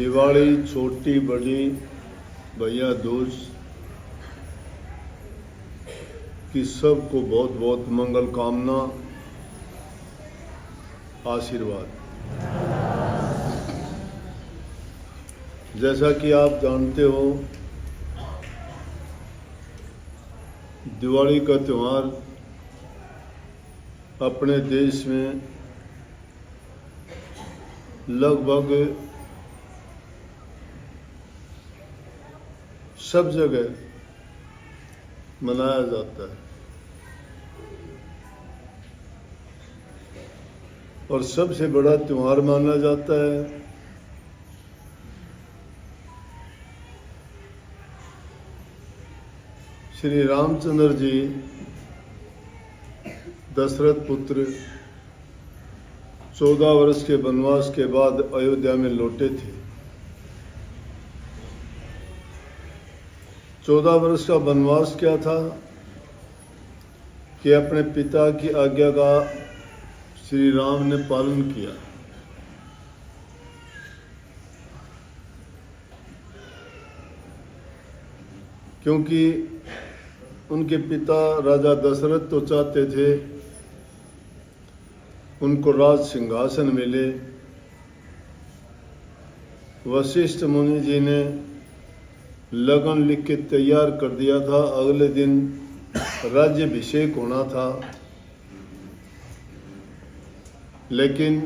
दिवाली छोटी बड़ी भैया दूज की सबको बहुत बहुत मंगल कामना, आशीर्वाद। जैसा कि आप जानते हो, दिवाली का त्यौहार अपने देश में लगभग सब जगह मनाया जाता है और सबसे बड़ा त्यौहार माना जाता है श्री रामचंद्र जी दशरथ पुत्र 14 वर्ष के वनवास के बाद अयोध्या में लौटे थे। 14 वर्ष का वनवास क्या था कि अपने पिता की आज्ञा का श्री राम ने पालन किया। क्योंकि उनके पिता राजा दशरथ तो चाहते थे उनको राज सिंहासन मिले। वशिष्ठ मुनि जी ने लगन लिख के तैयार कर दिया था, अगले दिन राज्याभिषेक होना था, लेकिन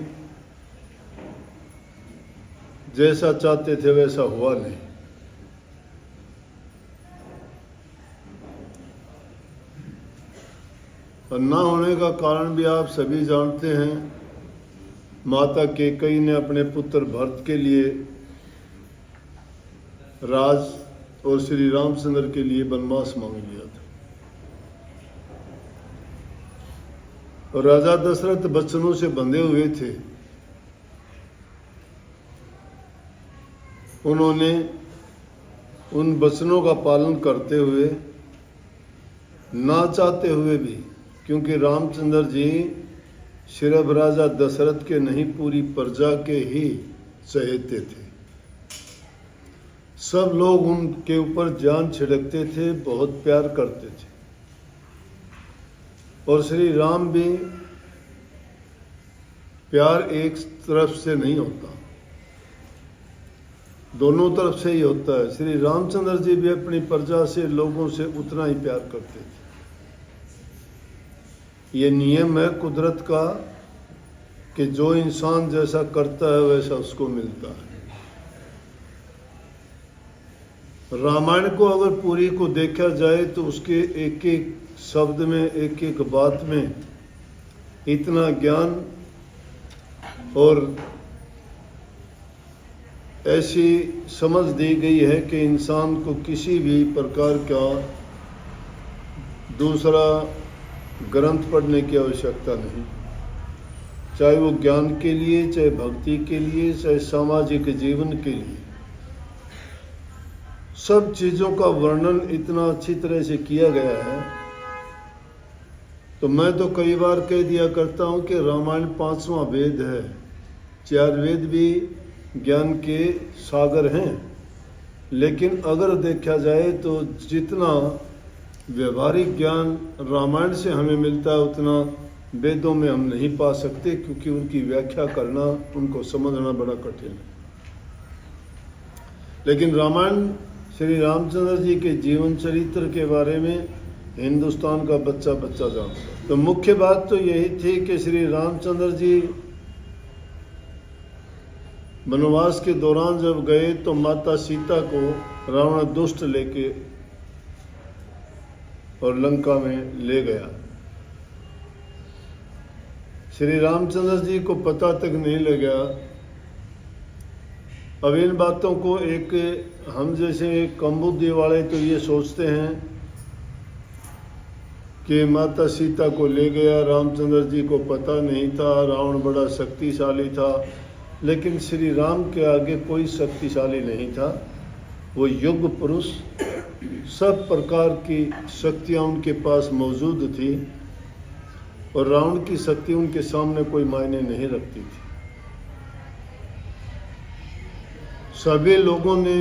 जैसा चाहते थे वैसा हुआ नहीं। और ना होने का कारण भी आप सभी जानते हैं। माता कैकेयी ने अपने पुत्र भरत के लिए राज और श्री रामचंद्र के लिए वनवास मांग लिया था। और राजा दशरथ वचनों से बंधे हुए थे। उन्होंने उन वचनों का पालन करते हुए, ना चाहते हुए भी, क्योंकि रामचंद्र जी सिर्फ राजा दशरथ के नहीं पूरी प्रजा के ही चहेते थे। सब लोग उनके ऊपर जान छिड़कते थे, बहुत प्यार करते थे। और श्री राम भी, प्यार एक तरफ से नहीं होता, दोनों तरफ से ही होता है। श्री रामचंद्र जी भी अपनी प्रजा से, लोगों से उतना ही प्यार करते थे। ये नियम है कुदरत का कि जो इंसान जैसा करता है वैसा उसको मिलता है। रामायण को अगर पूरी को देखा जाए तो उसके एक एक शब्द में, एक एक बात में इतना ज्ञान और ऐसी समझ दी गई है कि इंसान को किसी भी प्रकार का दूसरा ग्रंथ पढ़ने की आवश्यकता नहीं, चाहे वो ज्ञान के लिए, चाहे भक्ति के लिए, चाहे सामाजिक जीवन के लिए। सब चीज़ों का वर्णन इतना अच्छी तरह से किया गया है। तो मैं तो कई बार कह दिया करता हूँ कि रामायण 5वां वेद है। 4 वेद भी ज्ञान के सागर हैं, लेकिन अगर देखा जाए तो जितना व्यवहारिक ज्ञान रामायण से हमें मिलता है उतना वेदों में हम नहीं पा सकते, क्योंकि उनकी व्याख्या करना, उनको समझना बड़ा कठिन है। लेकिन रामायण श्री रामचंद्र जी के जीवन चरित्र के बारे में हिंदुस्तान का बच्चा बच्चा जानता है। तो मुख्य बात तो यही थी कि श्री रामचंद्र जी वनवास के दौरान जब गए तो माता सीता को रावण दुष्ट लेके और लंका में ले गया। श्री रामचंद्र जी को पता तक नहीं लगा। अब इन बातों को एक हम जैसे कम बुद्धि वाले तो ये सोचते हैं कि माता सीता को ले गया, रामचंद्र जी को पता नहीं था, रावण बड़ा शक्तिशाली था। लेकिन श्री राम के आगे कोई शक्तिशाली नहीं था। वो युग पुरुष, सब प्रकार की शक्तियाँ उनके पास मौजूद थी और रावण की शक्ति उनके सामने कोई मायने नहीं रखती थी। सभी लोगों ने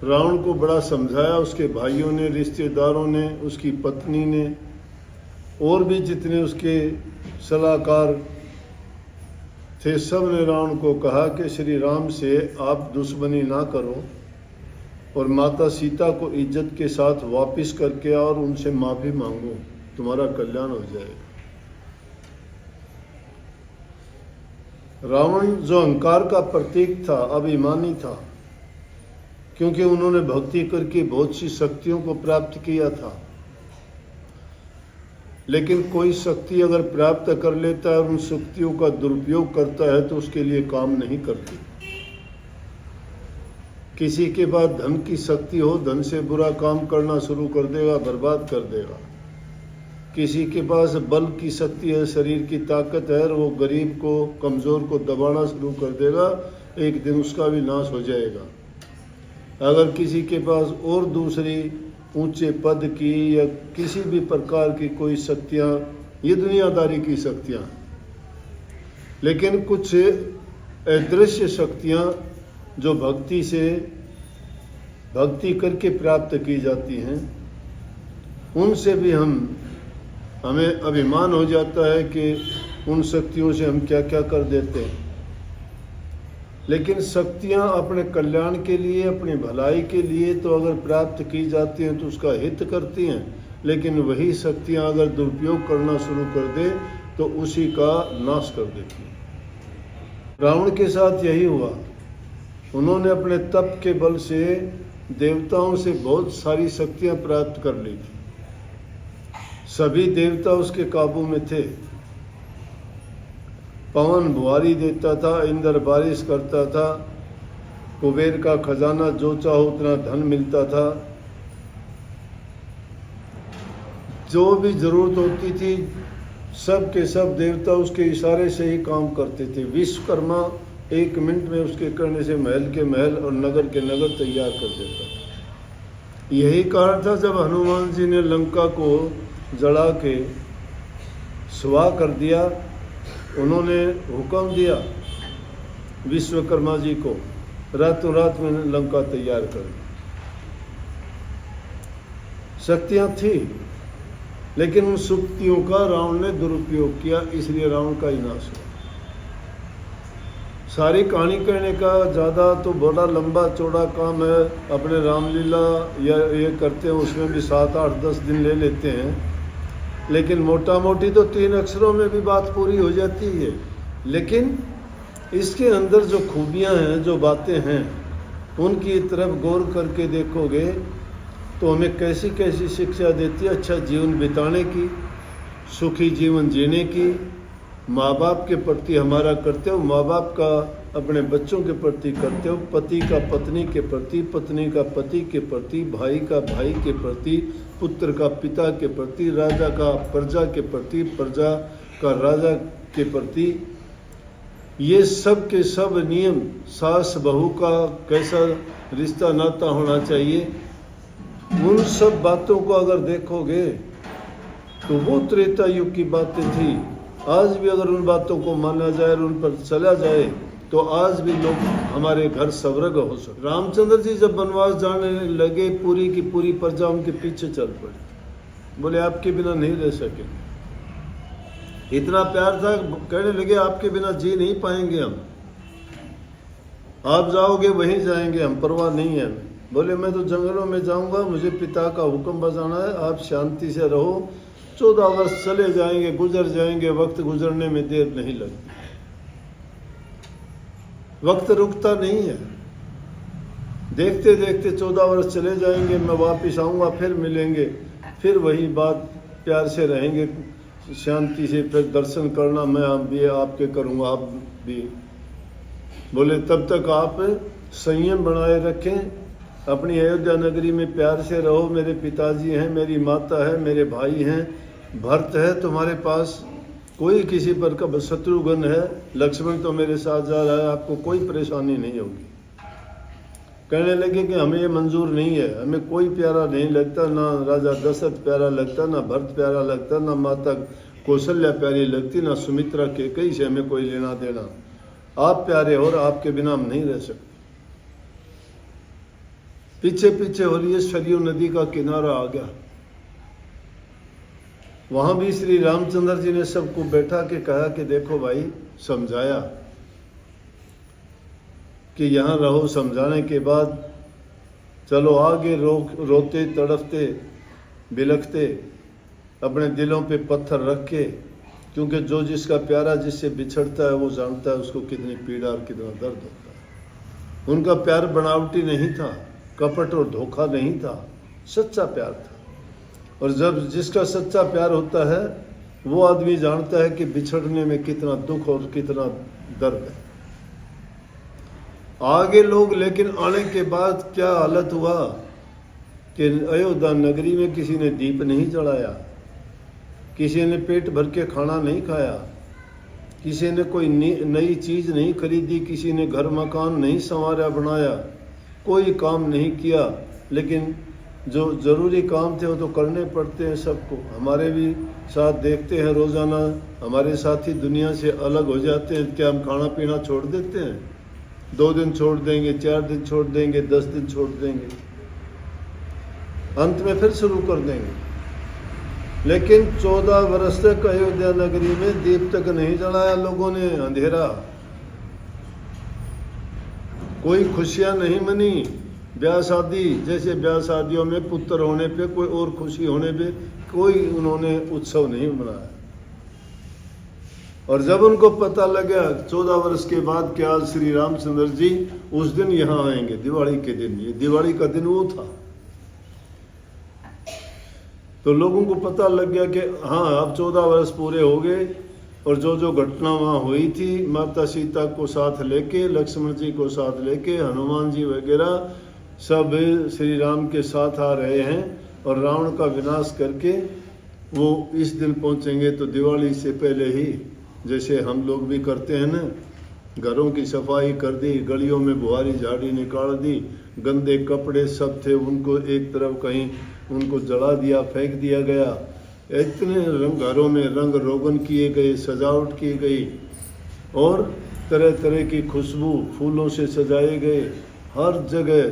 रावण को बड़ा समझाया, उसके भाइयों ने, रिश्तेदारों ने, उसकी पत्नी ने, और भी जितने उसके सलाहकार थे, सब ने रावण को कहा कि श्री राम से आप दुश्मनी ना करो और माता सीता को इज्जत के साथ वापस करके आओ और उनसे माफी मांगो, तुम्हारा कल्याण हो जाएगा। रावण जो अहंकार का प्रतीक था, अभिमानी था, क्योंकि उन्होंने भक्ति करके बहुत सी शक्तियों को प्राप्त किया था। लेकिन कोई शक्ति अगर प्राप्त कर लेता है और उन शक्तियों का दुरुपयोग करता है तो उसके लिए काम नहीं करती। किसी के पास धन की शक्ति हो, धन से बुरा काम करना शुरू कर देगा, बर्बाद कर देगा। किसी के पास बल की शक्ति है, शरीर की ताकत है, और वो गरीब को, कमज़ोर को दबाना शुरू कर देगा, एक दिन उसका भी नाश हो जाएगा। अगर किसी के पास और दूसरी ऊंचे पद की या किसी भी प्रकार की कोई शक्तियाँ, ये दुनियादारी की शक्तियाँ, लेकिन कुछ अदृश्य शक्तियाँ जो भक्ति से, भक्ति करके प्राप्त की जाती हैं, उनसे भी हमें अभिमान हो जाता है कि उन शक्तियों से हम क्या क्या कर देते हैं। लेकिन शक्तियाँ अपने कल्याण के लिए, अपनी भलाई के लिए तो अगर प्राप्त की जाती हैं तो उसका हित करती हैं, लेकिन वही शक्तियाँ अगर दुरुपयोग करना शुरू कर दे तो उसी का नाश कर देती हैं। रावण के साथ यही हुआ। उन्होंने अपने तप के बल से देवताओं से बहुत सारी शक्तियाँ प्राप्त कर ली थी। सभी देवता उसके काबू में थे। पवन बुहारी देता था, इंद्र बारिश करता था, कुबेर का खजाना जो चाहो उतना धन मिलता था। जो भी जरूरत होती थी सब के सब देवता उसके इशारे से ही काम करते थे। विश्वकर्मा 1 मिनट में उसके करने से महल के महल और नगर के नगर तैयार कर देता था। यही कारण था जब हनुमान जी ने लंका को जला के स्वाह कर दिया, उन्होंने हुक्म दिया विश्वकर्मा जी को, रातों रात में लंका तैयार कर दी। शक्तियाँ थी, लेकिन उन शक्तियों का रावण ने दुरुपयोग किया, इसलिए रावण का विनाश हुआ। सारी कहानी कहने का ज़्यादा तो बड़ा लंबा चौड़ा काम है। अपने रामलीला या ये करते हैं, उसमें भी 7, 8, 10 दिन ले लेते हैं, लेकिन मोटा मोटी तो 3 अक्षरों में भी बात पूरी हो जाती है। लेकिन इसके अंदर जो खूबियां हैं, जो बातें हैं, उनकी तरफ गौर करके देखोगे तो हमें कैसी कैसी शिक्षा देती है अच्छा जीवन बिताने की, सुखी जीवन जीने की, माँ बाप के प्रति हमारा कर्तव्य, माँ बाप का अपने बच्चों के प्रति कर्तव्य, पति का पत्नी के प्रति, पत्नी का पति के प्रति, भाई का भाई के प्रति, पुत्र का पिता के प्रति, राजा का प्रजा के प्रति, प्रजा का राजा के प्रति, ये सब के सब नियम, सास बहू का कैसा रिश्ता नाता होना चाहिए, उन सब बातों को अगर देखोगे तो वो त्रेता युग की बातें थी। आज भी अगर उन बातों को माना जाए और उन पर चला जाए तो आज भी लोग, हमारे घर स्वर्ग हो सकते। रामचंद्र जी जब वनवास जाने लगे, पूरी की पूरी प्रजा उनके पीछे चल पड़ी। बोले आपके बिना नहीं रह सके। इतना प्यार था, कहने लगे आपके बिना जी नहीं पाएंगे हम, आप जाओगे वहीं जाएंगे, हम परवाह नहीं है। बोले मैं तो जंगलों में जाऊंगा, मुझे पिता का हुक्म बजाना है, आप शांति से रहो। 14 वर्ष चले जाएंगे, गुजर जाएंगे, वक्त गुजरने में देर नहीं लगती, वक्त रुकता नहीं है। देखते देखते 14 वर्ष चले जाएंगे, मैं वापस आऊँगा, फिर मिलेंगे, फिर वही बात, प्यार से रहेंगे, शांति से, फिर दर्शन करना मैं भी आपके करूँगा, आप भी। बोले तब तक आप संयम बनाए रखें, अपनी अयोध्या नगरी में प्यार से रहो। मेरे पिताजी हैं, मेरी माता है, मेरे भाई हैं, भरत है तुम्हारे पास, कोई किसी पर का शत्रुघ्न है, लक्ष्मण तो मेरे साथ जा रहा है, आपको कोई परेशानी नहीं होगी। कहने लगे कि हमें ये मंजूर नहीं है, हमें कोई प्यारा नहीं लगता, ना राजा दशरथ प्यारा लगता, ना भरत प्यारा लगता, ना माता कौशल्या प्यारी लगती, ना सुमित्रा के, कई से हमें कोई लेना देना। आप प्यारे हो और आपके बिना हम नहीं रह सकते। पीछे पीछे हो रही है, सरयू नदी का किनारा आ गया। वहां भी श्री रामचंद्र जी ने सबको बैठा के कहा कि देखो भाई, समझाया कि यहाँ रहो। समझाने के बाद चलो आगे रोते तड़पते बिलखते अपने दिलों पे पत्थर रख के, क्योंकि जो जिसका प्यारा जिससे बिछड़ता है वो जानता है उसको कितनी पीड़ा और कितना दर्द होता है। उनका प्यार बनावटी नहीं था, कपट और धोखा नहीं था, सच्चा प्यार था। और जब जिसका सच्चा प्यार होता है वो आदमी जानता है कि बिछड़ने में कितना दुख और कितना दर्द है। आगे लोग लेकिन आने के बाद क्या हालत हुआ कि अयोध्या नगरी में किसी ने दीप नहीं जलाया, किसी ने पेट भर के खाना नहीं खाया, किसी ने कोई नई चीज़ नहीं खरीदी, किसी ने घर मकान नहीं संवारा बनाया, कोई काम नहीं किया। लेकिन जो ज़रूरी काम थे वो तो करने पड़ते हैं सबको। हमारे भी साथ देखते हैं रोज़ाना, हमारे साथी दुनिया से अलग हो जाते हैं। क्या हम खाना पीना छोड़ देते हैं? 2 दिन छोड़ देंगे, 4 दिन छोड़ देंगे, 10 दिन छोड़ देंगे, अंत में फिर शुरू कर देंगे। लेकिन 14 वर्ष तक अयोध्या नगरी में दीप तक नहीं जलाया लोगों ने, अंधेरा। कोई खुशियां नहीं मनी। ब्याह शादी, जैसे ब्याह शादियों में पुत्र होने पे, कोई और खुशी होने पे कोई उन्होंने उत्सव नहीं मनाया। और जब उनको पता लगा 14 वर्ष के बाद कि आज श्री रामचंद्र जी उस दिन यहाँ आएंगे, दिवाली के दिन, ये दिवाली का दिन वो था, तो लोगों को पता लग गया कि हाँ अब 14 वर्ष पूरे हो गए। और जो जो घटना वहाँ हुई थी, माता सीता को साथ लेके, लक्ष्मण जी को साथ लेके, हनुमान जी वगैरह सब श्री राम के साथ आ रहे हैं और रावण का विनाश करके वो इस दिन पहुँचेंगे। तो दिवाली से पहले ही जैसे हम लोग भी करते हैं ना, घरों की सफाई कर दी, गलियों में बुहारी झाड़ी निकाल दी, गंदे कपड़े सब थे उनको एक तरफ कहीं उनको जला दिया, फेंक दिया गया। इतने घरों में रंग रोगन किए गए, सजावट की गई और तरह तरह की खुशबू फूलों से सजाए गए। हर जगह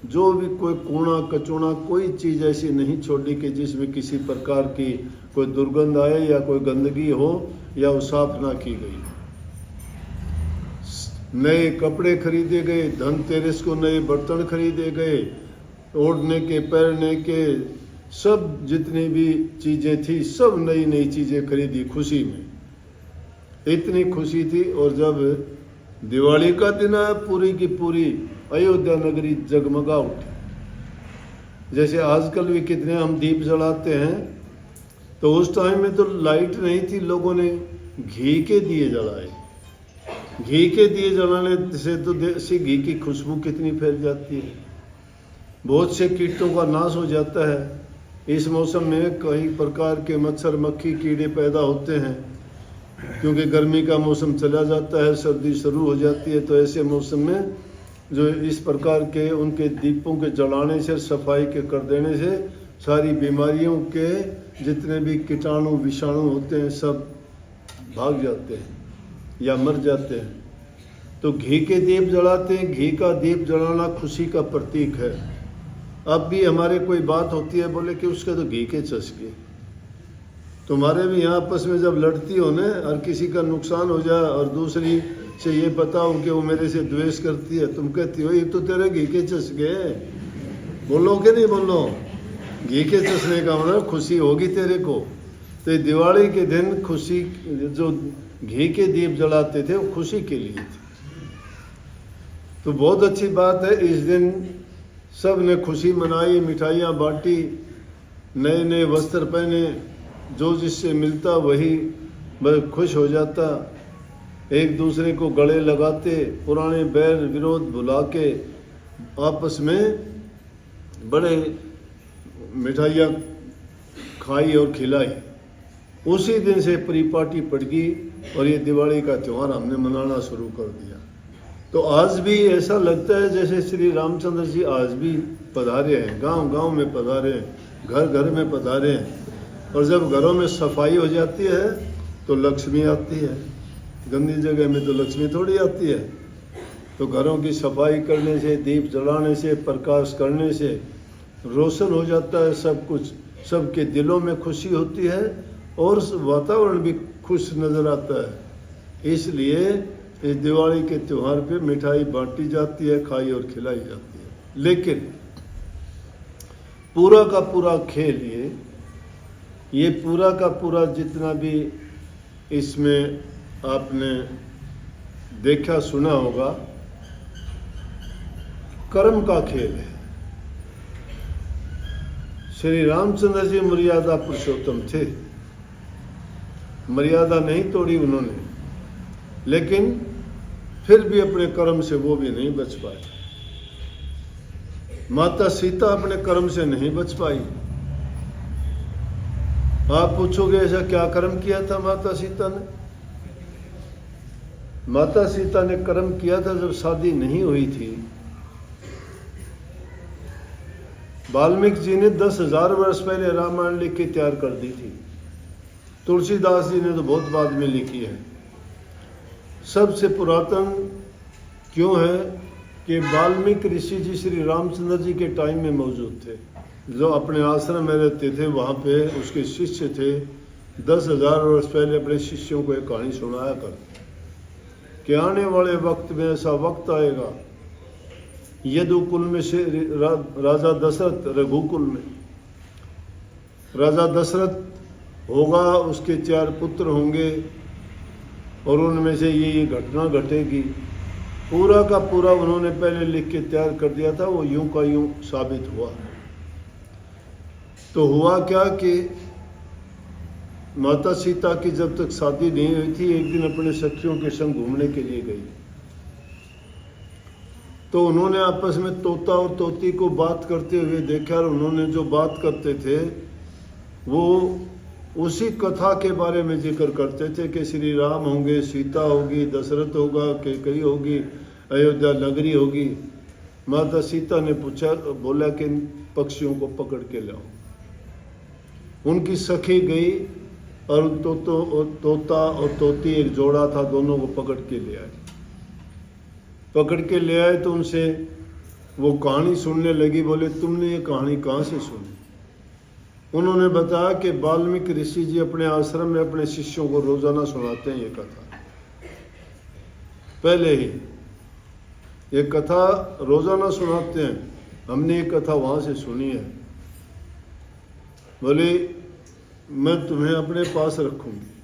जो भी कोई कूड़ा कचूड़ा कोई चीज़ ऐसी नहीं छोड़ी कि जिसमें किसी प्रकार की कोई दुर्गंध आए या कोई गंदगी हो या वो साफ ना की गई। नए कपड़े खरीदे गए, धनतेरस को नए बर्तन खरीदे गए, ओढ़ने के पहनने के सब जितनी भी चीज़ें थी सब नई नई चीज़ें खरीदी खुशी में। इतनी खुशी थी। और जब दिवाली का दिन आया, पूरी की पूरी अयोध्या नगरी जगमगा उठी। जैसे आजकल भी कितने हम दीप जलाते हैं, तो उस टाइम में तो लाइट नहीं थी, लोगों ने घी के दिए जलाए। घी के दिए जलाने से तो देसी घी की खुशबू कितनी फैल जाती है, बहुत से कीटों का नाश हो जाता है। इस मौसम में कई प्रकार के मच्छर मक्खी कीड़े पैदा होते हैं, क्योंकि गर्मी का मौसम चला जाता है, सर्दी शुरू हो जाती है। तो ऐसे मौसम में जो इस प्रकार के उनके दीपों के जलाने से, सफाई के कर देने से सारी बीमारियों के जितने भी कीटाणु विषाणु होते हैं सब भाग जाते हैं या मर जाते हैं। तो घी के दीप जलाते हैं। घी का दीप जलाना खुशी का प्रतीक है। अब भी हमारे कोई बात होती है, बोले कि उसके तो घी के चस्के। तुम्हारे भी यहाँ आपस में जब लड़ती हो ना और किसी का नुकसान हो जाए और दूसरी से ये बताओ कि वो मेरे से द्वेष करती है, तुम कहती हो ये तो तेरे घी के चस्के। बोलो कि नहीं बोलो? घी के चसने का मतलब खुशी होगी तेरे को। तो ये दिवाली के दिन खुशी, जो घी के दीप जलाते थे वो खुशी के लिए थे। तो बहुत अच्छी बात है। इस दिन सब ने खुशी मनाई, मिठाइयाँ बांटी, नए नए वस्त्र पहने, जो जिससे मिलता वही बस खुश हो जाता। एक दूसरे को गले लगाते, पुराने बैर विरोध भुला के आपस में बड़े मिठाइयाँ खाई और खिलाई। उसी दिन से परिपाटी पड़ गई और ये दिवाली का त्यौहार हमने मनाना शुरू कर दिया। तो आज भी ऐसा लगता है जैसे श्री रामचंद्र जी आज भी पधारे हैं, गांव गांव में पधारे हैं, घर घर में पधारे हैं। और जब घरों में सफाई हो जाती है तो लक्ष्मी आती है। गंदी जगह में तो लक्ष्मी थोड़ी आती है। तो घरों की सफाई करने से, दीप जलाने से, प्रकाश करने से रोशन हो जाता है सब कुछ, सबके दिलों में खुशी होती है और वातावरण भी खुश नज़र आता है। इसलिए इस दिवाली के त्यौहार पे मिठाई बांटी जाती है, खाई और खिलाई जाती है। लेकिन पूरा का पूरा खेल ये पूरा का पूरा जितना भी इसमें आपने देखा सुना होगा, कर्म का खेल है। श्री रामचंद्र जी मर्यादा पुरुषोत्तम थे, मर्यादा नहीं तोड़ी उन्होंने, लेकिन फिर भी अपने कर्म से वो भी नहीं बच पाए। माता सीता अपने कर्म से नहीं बच पाई। आप पूछोगे ऐसा क्या कर्म किया था माता सीता ने? माता सीता ने कर्म किया था जब शादी नहीं हुई थी। वाल्मीकि जी ने 10,000 वर्ष पहले रामायण लिख के तैयार कर दी थी। तुलसीदास जी ने तो बहुत बाद में लिखी है। सबसे पुरातन क्यों है कि वाल्मीकि ऋषि जी श्री रामचंद्र जी के टाइम में मौजूद थे, जो अपने आश्रम में रहते थे। वहाँ पे उसके शिष्य थे। 10,000 वर्ष पहले अपने शिष्यों को एक कहानी सुनाया करते कि आने वाले वक्त में ऐसा वक्त आएगा, यदुकुल में से राजा दशरथ, रघुकुल में राजा दशरथ होगा, उसके 4 पुत्र होंगे और उनमें से ये घटना घटेगी। पूरा का पूरा उन्होंने पहले लिख के तैयार कर दिया था। वो यूं का यूं साबित हुआ। तो हुआ क्या कि माता सीता की जब तक शादी नहीं हुई थी, एक दिन अपने सखियों के संग घूमने के लिए गई। तो उन्होंने आपस में तोता और तोती को बात करते हुए देखा और उन्होंने जो बात करते थे वो उसी कथा के बारे में जिक्र करते थे कि श्री राम होंगे, सीता होगी, दशरथ होगा, कैकेयी होगी, अयोध्या नगरी होगी। माता सीता ने पूछा, बोला कि इन पक्षियों को पकड़ के लाओ। उनकी सखी गई और तोता और तोती एक जोड़ा था, दोनों को पकड़ के ले आए। पकड़ के ले आए तो उनसे वो कहानी सुनने लगी। बोले, तुमने ये कहानी कहाँ से सुनी? उन्होंने बताया कि वाल्मीकि ऋषि जी अपने आश्रम में अपने शिष्यों को रोजाना सुनाते हैं ये कथा। पहले ही ये कथा रोजाना सुनाते हैं, हमने ये कथा वहाँ से सुनी है। बोले, मैं तुम्हें अपने पास रखूंगी।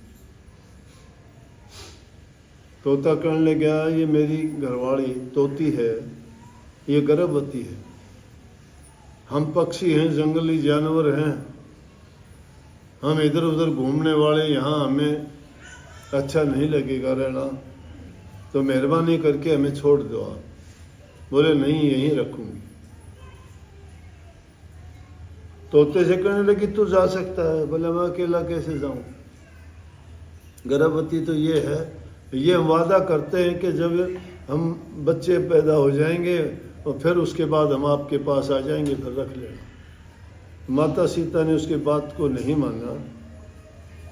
तोता कहने लगा, ये मेरी घरवाली तोती है, ये गर्भवती है। हम पक्षी हैं, जंगली जानवर हैं, हम इधर उधर घूमने वाले, यहाँ हमें अच्छा नहीं लगेगा रहना, तो मेहरबानी करके हमें छोड़ दो आप। बोले, नहीं, यहीं रखूंगी। तोते से कहने लगी, तू जा सकता है। बोले, मैं अकेला कैसे जाऊं? गर्भवती तो ये है, ये हम वादा करते हैं कि जब हम बच्चे पैदा हो जाएंगे और फिर उसके बाद हम आपके पास आ जाएंगे, फिर रख लेना। माता सीता ने उसके बात को नहीं माना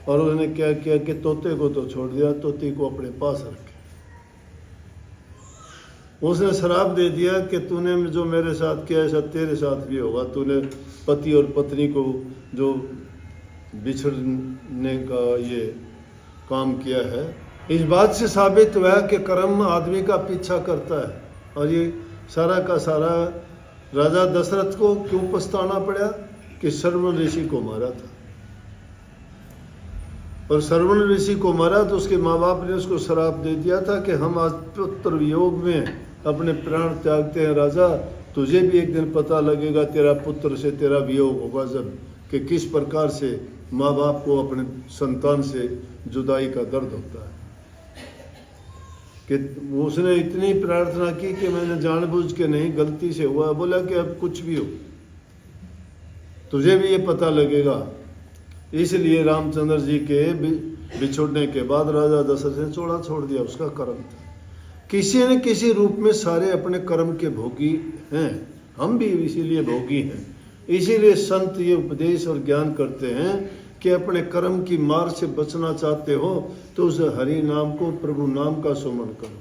और उन्होंने क्या किया कि तोते को तो छोड़ दिया, तोती को अपने पास रखे। उसने शराब दे दिया कि तूने जो मेरे साथ किया ऐसा तेरे साथ भी होगा। तूने पति और पत्नी को जो बिछड़ने का ये काम किया है। इस बात से साबित हुआ कि कर्म आदमी का पीछा करता है। और ये सारा का सारा राजा दशरथ को क्यों पछताना पड़ा कि श्रवण ऋषि को मारा था। और श्रवण ऋषि को मारा तो उसके माँ बाप ने उसको श्राप दे दिया था कि हम आज पुत्र वियोग में अपने प्राण त्यागते हैं। राजा, तुझे भी एक दिन पता लगेगा, तेरा पुत्र से तेरा वियोग होगा जब, कि किस प्रकार से माँ बाप को अपने संतान से जुदाई का दर्द होता है। कि उसने इतनी प्रार्थना की कि मैंने जानबूझ के नहीं, गलती से हुआ। बोला कि अब कुछ भी हो तुझे भी ये पता लगेगा। इसलिए रामचंद्र जी के बिछुड़ने के बाद राजा दशरथ ने चोड़ा छोड़ दिया, उसका कर्म था। किसी न किसी रूप में सारे अपने कर्म के भोगी हैं, हम भी इसीलिए भोगी हैं। इसीलिए संत ये उपदेश और ज्ञान करते हैं कि अपने कर्म की मार से बचना चाहते हो तो उस हरि नाम को, प्रभु नाम का सुमन करो।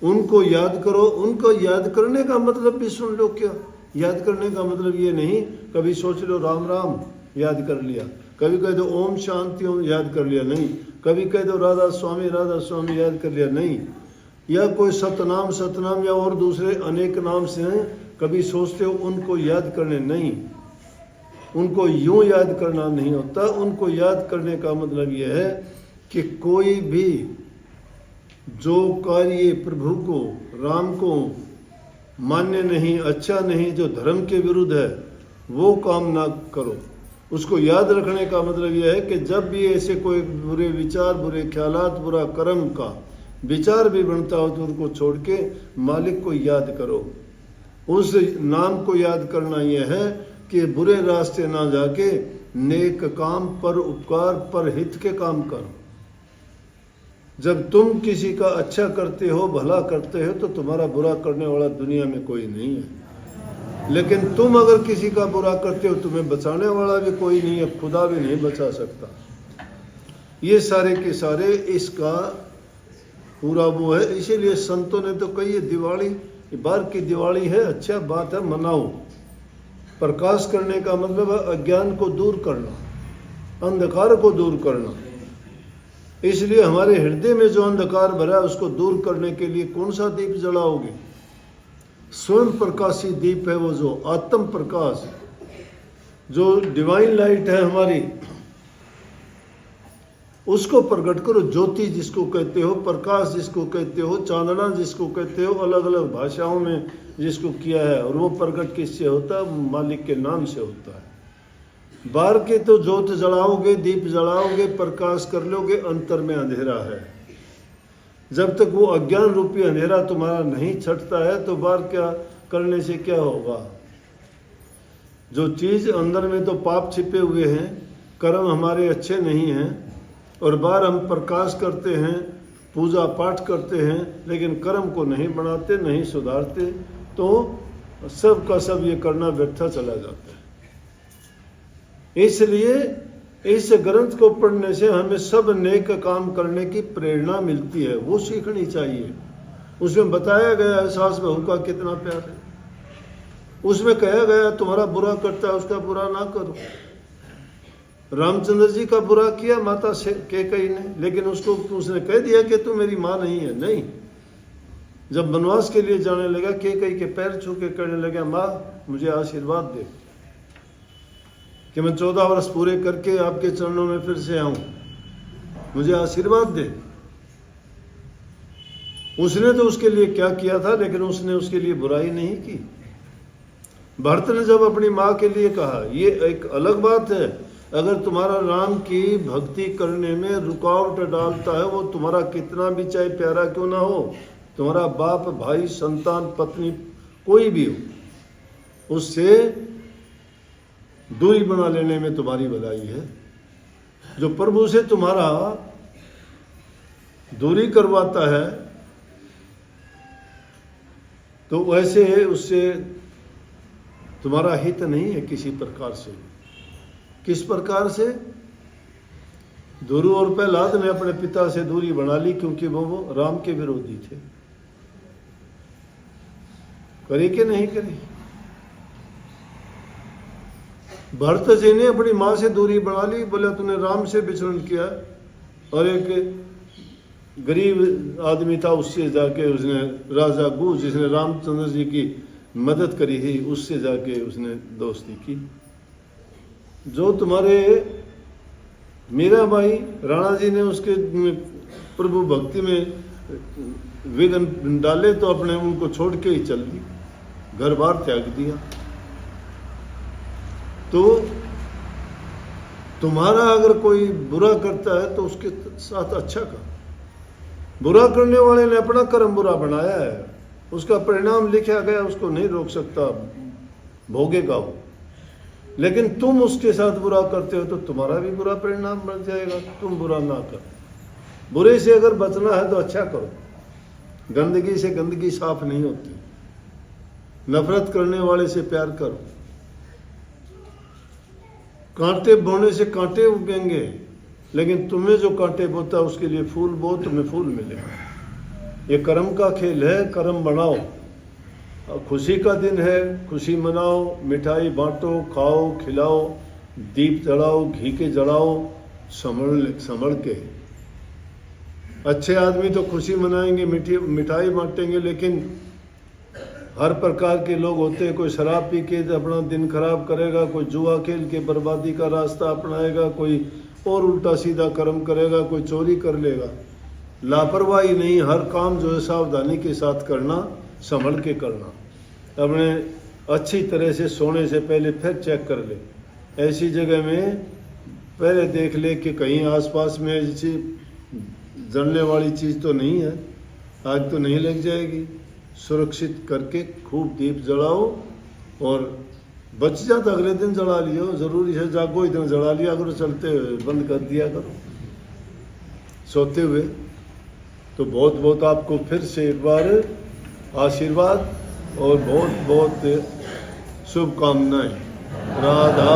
उनको याद करो। उनको याद करने का मतलब भी सुन लो। क्या याद करने का मतलब ये नहीं कभी सोच लो राम राम याद कर लिया, कभी कह दो ओम शांति ओम याद कर लिया, नहीं। कभी कह दो राधा स्वामी याद कर लिया, नहीं। या कोई सतनाम या और दूसरे अनेक नाम से हैं, कभी सोचते हो उनको याद करने, नहीं। उनको यूं याद करना नहीं होता। उनको याद करने का मतलब यह है कि कोई भी जो कार्य प्रभु को राम को मान्य नहीं, अच्छा नहीं, जो धर्म के विरुद्ध है, वो काम ना करो। उसको याद रखने का मतलब यह है कि जब भी ऐसे कोई बुरे विचार, बुरे ख्यालात, बुरा कर्म का विचार भी बनता हो तो उनको छोड़ के मालिक को याद करो। उस नाम को याद करना यह है कि बुरे रास्ते ना जाके नेक काम, पर उपकार, पर हित के काम करो। जब तुम किसी का अच्छा करते हो, भला करते हो, तो तुम्हारा बुरा करने वाला दुनिया में कोई नहीं है। लेकिन तुम अगर किसी का बुरा करते हो, तुम्हें बचाने वाला भी कोई नहीं है, खुदा भी नहीं बचा सकता। ये सारे के सारे इसका पूरा वो है। इसीलिए संतों ने तो कही दिवाली बार की दिवाली है, अच्छा बात है, मनाओ। प्रकाश करने का मतलब है अज्ञान को दूर करना, अंधकार को दूर करना। इसलिए हमारे हृदय में जो अंधकार भरा है उसको दूर करने के लिए कौन सा दीप जलाओगे? स्वयं प्रकाशी दीप है वो, जो आत्म प्रकाश, जो डिवाइन लाइट है हमारी, उसको प्रकट करो। ज्योति जिसको कहते हो, प्रकाश जिसको कहते हो, चांदना जिसको कहते हो, अलग अलग भाषाओं में जिसको किया है। और वो प्रकट किससे होता है? मालिक के नाम से होता है। बाहर के तो ज्योत जलाओगे, दीप जलाओगे, प्रकाश कर लोगे, अंतर में अंधेरा है। जब तक वो अज्ञान रूपी अंधेरा तुम्हारा नहीं छटता है तो बाहर क्या करने से क्या होगा? जो चीज अंदर में तो पाप छिपे हुए हैं, कर्म हमारे अच्छे नहीं हैं, और बाहर हम प्रकाश करते हैं, पूजा पाठ करते हैं, लेकिन कर्म को नहीं बनाते, नहीं सुधारते, तो सब का सब ये करना व्यर्थ चला जाता है। इसलिए इस ग्रंथ को पढ़ने से हमें सब नेक काम करने की प्रेरणा मिलती है, वो सीखनी चाहिए। उसमें बताया गया है सास बहू का कितना प्यार है। उसमें कहा गया तुम्हारा बुरा करता है उसका बुरा ना करो। रामचंद्र जी का बुरा किया माता से कैकेयी ने, लेकिन उसको उसने कह दिया कि तू मेरी माँ नहीं है। नहीं, जब वनवास के लिए जाने लगा कैकेयी के पैर छू के कहने लगा, माँ मुझे आशीर्वाद दे कि मैं 14 वर्ष पूरे करके आपके चरणों में फिर से आऊं, मुझे आशीर्वाद दे। उसने तो उसके लिए क्या किया था, लेकिन उसने उसके लिए बुराई नहीं की। भरत ने जब अपनी माँ के लिए कहा, ये एक अलग बात है, अगर तुम्हारा राम की भक्ति करने में रुकावट डालता है, वो तुम्हारा कितना भी चाहे प्यारा क्यों ना हो, तुम्हारा बाप, भाई, संतान, पत्नी, कोई भी हो, उससे दूरी बना लेने में तुम्हारी भलाई है। जो प्रभु से तुम्हारा दूरी करवाता है तो वैसे उससे तुम्हारा हित नहीं है किसी प्रकार से। किस प्रकार से? ध्रुव और प्रहलाद ने अपने पिता से दूरी बना ली क्योंकि वो राम के विरोधी थे। करी कि नहीं करी? भरत जी ने अपनी माँ से दूरी बना ली, बोला तूने राम से विचरण किया, और एक गरीब आदमी था उससे जाके उसने, राजा गू जिसने रामचंद्र जी की मदद करी थी, उससे जाके उसने दोस्ती की। जो तुम्हारे मीराबाई राणा जी ने उसके प्रभु भक्ति में विघ्न डाले तो अपने उनको छोड़ के ही चल दी, घर बार त्याग दिया। तो तुम्हारा अगर कोई बुरा करता है तो उसके साथ अच्छा कर। बुरा करने वाले ने अपना कर्म बुरा बनाया है, उसका परिणाम लिखा गया, उसको नहीं रोक सकता, भोगेगा वो। लेकिन तुम उसके साथ बुरा करते हो तो तुम्हारा भी बुरा परिणाम बन जाएगा। तुम बुरा ना करो। बुरे से अगर बचना है तो अच्छा करो। गंदगी से गंदगी साफ नहीं होती। नफरत करने वाले से प्यार करो। कांटे बोने से कांटे उगेंगे, लेकिन तुम्हें जो कांटे बोता है उसके लिए फूल बो, तुम्हें फूल मिलेगा। ये कर्म का खेल है, कर्म बनाओ। खुशी का दिन है, खुशी मनाओ, मिठाई बांटो, खाओ, खिलाओ, दीप जलाओ, घी के जलाओ, संभल के। अच्छे आदमी तो खुशी मनाएंगे, मिठाई बांटेंगे, लेकिन हर प्रकार के लोग होते हैं। कोई शराब पी के अपना दिन खराब करेगा, कोई जुआ खेल के बर्बादी का रास्ता अपनाएगा, कोई और उल्टा सीधा कर्म करेगा, कोई चोरी कर लेगा। लापरवाही नहीं, हर काम जो है सावधानी के साथ करना, संभल के करना। अपने अच्छी तरह से सोने से पहले फिर चेक कर ले, ऐसी जगह में पहले देख ले कि कहीं आसपास में ऐसी जलने वाली चीज़ तो नहीं है, आग तो नहीं लग जाएगी। सुरक्षित करके खूब दीप जलाओ, और बच जाता अगले दिन जला लियो, ज़रूरी है जागो इतना जला लिया करो, चलते हुए बंद कर दिया करो, सोते हुए। तो बहुत बहुत आपको फिर से एक बार आशीर्वाद और बहुत बहुत शुभकामनाएं। राधा